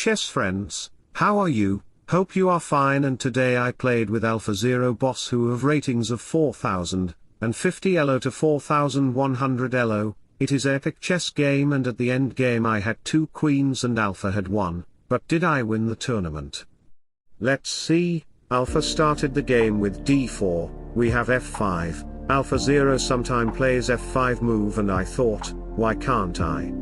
chess friends, how are you? Hope you are fine, and today I played with AlphaZero boss who have ratings of 4050 elo to 4100 elo. It is epic chess game, and at the end game I had 2 queens and Alpha had 1, but did I win the tournament? Let's see. Alpha started the game with d4, we have f5, AlphaZero sometime plays f5 move, and I thought, why can't I?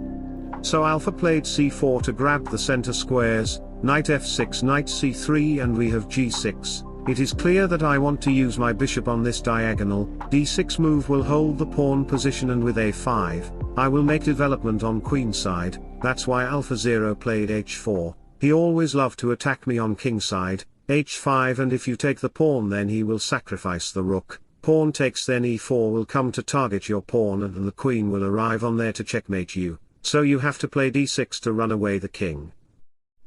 So Alpha played c4 to grab the center squares, knight f6, knight c3, and we have g6. It is clear that I want to use my bishop on this diagonal. d6 move will hold the pawn position, and with a5, I will make development on queen side. That's why AlphaZero played h4. He always loved to attack me on king side, h5, and if you take the pawn then he will sacrifice the rook. Pawn takes, then e4 will come to target your pawn, and the queen will arrive on there to checkmate you. So you have to play d6 to run away the king.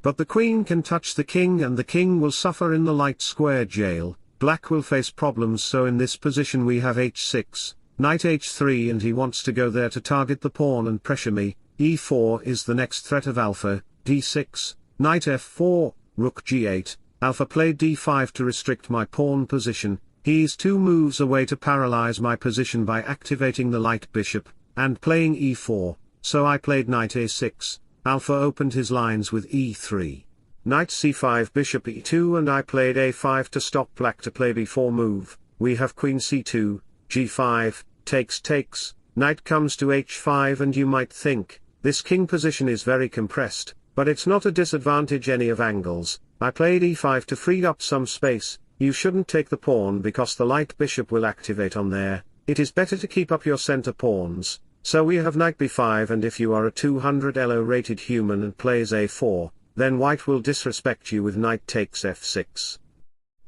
But the queen can touch the king, and the king will suffer in the light square jail. Black will face problems, so in this position we have h6, knight h3, and he wants to go there to target the pawn and pressure me. e4 is the next threat of Alpha. d6, knight f4, rook g8, Alpha played d5 to restrict my pawn position. He's 2 moves away to paralyze my position by activating the light bishop, and playing e4, so I played knight a6. Alpha opened his lines with e3. Knight c5, bishop e2, and I played a5 to stop black to play b4 move. We have queen c2, g5, takes, knight comes to h5, and you might think, this king position is very compressed, but it's not a disadvantage any of angles. I played e5 to free up some space. You shouldn't take the pawn because the light bishop will activate on there. It is better to keep up your center pawns. So we have knight b5, and if you are a 200 elo rated human and plays a4, then white will disrespect you with knight takes f6.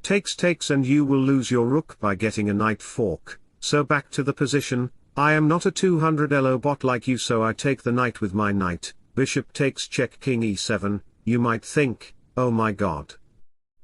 Takes, and you will lose your rook by getting a knight fork. So back to the position. I am not a 200 elo bot like you, so I take the knight with my knight. Bishop takes check, king e7. You might think, oh my god,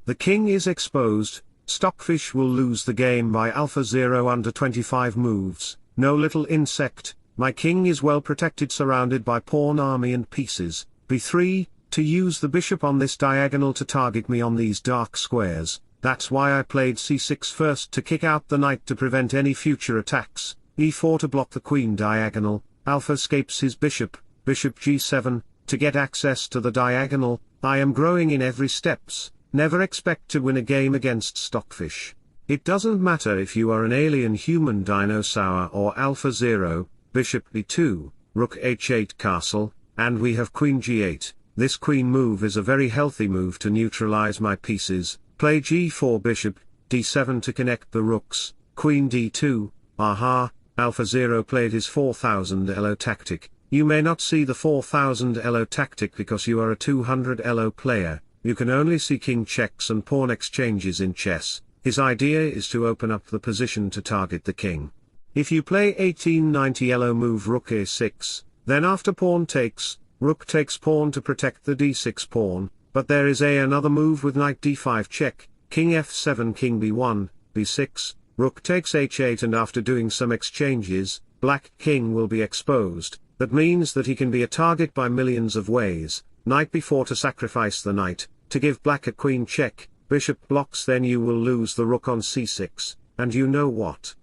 the king is exposed. Stockfish will lose the game by AlphaZero under 25 moves. No little insect. My king is well protected, surrounded by pawn army and pieces. b3, to use the bishop on this diagonal to target me on these dark squares. That's why I played c6 first to kick out the knight to prevent any future attacks. e4 to block the queen diagonal. Alpha escapes his bishop g7, to get access to the diagonal. I am growing in every steps. Never expect to win a game against Stockfish. It doesn't matter if you are an alien human dinosaur or AlphaZero. Bishop b2, rook h8 castle, and we have queen g8. This queen move is a very healthy move to neutralize my pieces. Play g4, bishop d7 to connect the rooks. Queen d2, aha, AlphaZero played his 4000 elo tactic. You may not see the 4000 elo tactic because you are a 200 elo player. You can only see king checks and pawn exchanges in chess. His idea is to open up the position to target the king. If you play 1890 elo move rook a6, then after pawn takes, rook takes pawn to protect the d6 pawn, but there is another move with knight d5 check, king f7, king b1, b6, rook takes h8, and after doing some exchanges, black king will be exposed. That means that he can be a target by millions of ways. Knight b4 to sacrifice the knight, to give black a queen check. Bishop blocks, then you will lose the rook on c6, and you know what?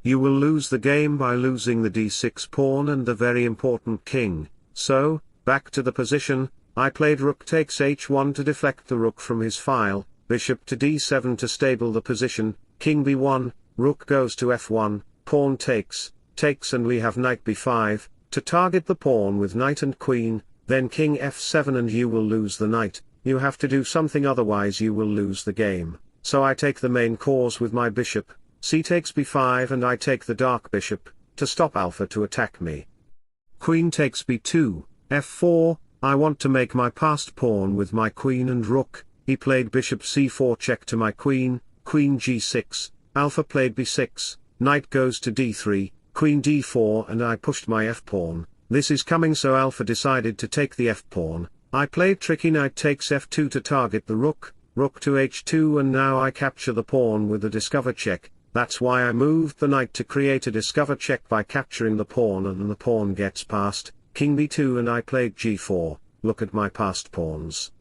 You will lose the game by losing the d6 pawn and the very important king. So, back to the position. I played rook takes h1 to deflect the rook from his file, bishop to d7 to stable the position, king b1, rook goes to f1, pawn takes, and we have knight b5, to target the pawn with knight and queen, then king f7, and you will lose the knight. You have to do something, otherwise you will lose the game. So I take the main course with my bishop, c takes b5, and I take the dark bishop, to stop Alpha to attack me. Queen takes b2, f4, I want to make my passed pawn with my queen and rook. He played bishop c4 check to my queen, queen g6, Alpha played b6, knight goes to d3, queen d4, and I pushed my f-pawn. This is coming, so Alpha decided to take the f-pawn. I played tricky knight takes f2 to target the rook, rook to h2, and now I capture the pawn with a discover check. That's why I moved the knight to create a discover check by capturing the pawn, and the pawn gets passed, king b2, and I played g4. look at my passed pawns.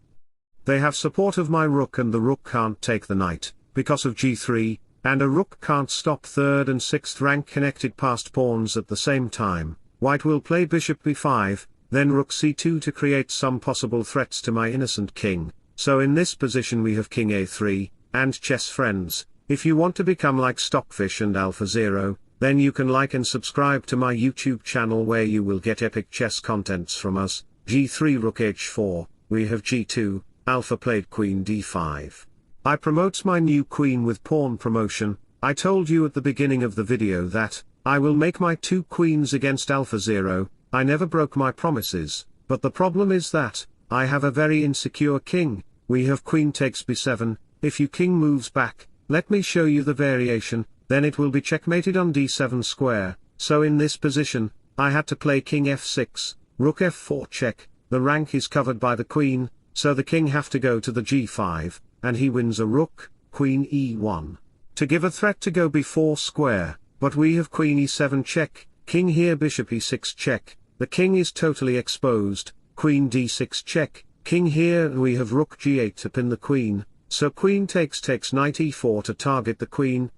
They have support of my rook, and the rook can't take the knight, because of g3, and a rook can't stop 3rd and 6th rank connected passed pawns at the same time. White will play bishop b5, then rook c2 to create some possible threats to my innocent king. So in this position we have king a3, and chess friends, if you want to become like Stockfish and Alphazero, then you can like and subscribe to my YouTube channel, where you will get epic chess contents from us. g3 rook h4, we have g2, Alpha played queen d5. I promotes my new queen with pawn promotion. I told you at the beginning of the video that I will make my 2 queens against Alphazero. I never broke my promises, but the problem is that I have a very insecure king. We have queen takes b7, if your king moves back, let me show you the variation, then it will be checkmated on d7 square. So in this position, I had to play king f6, rook f4 check, the rank is covered by the queen, so the king have to go to the g5, and he wins a rook, queen e1, to give a threat to go b4 square, but we have queen e7 check, king here bishop e6 check, the king is totally exposed, queen d6 check, king here, and we have rook g8 to pin the queen, so queen takes knight e4 to target the queen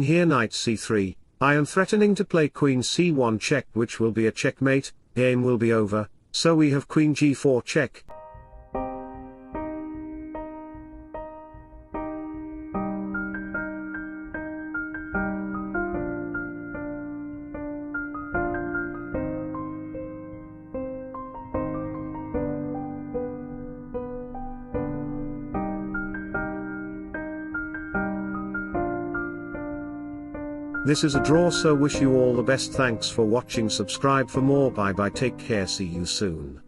here knight c3, I am threatening to play queen c1 check, which will be a checkmate, game will be over, so we have queen g4 check. This is a draw, so wish you all the best. Thanks for watching. Subscribe for more. Bye bye, take care, see you soon.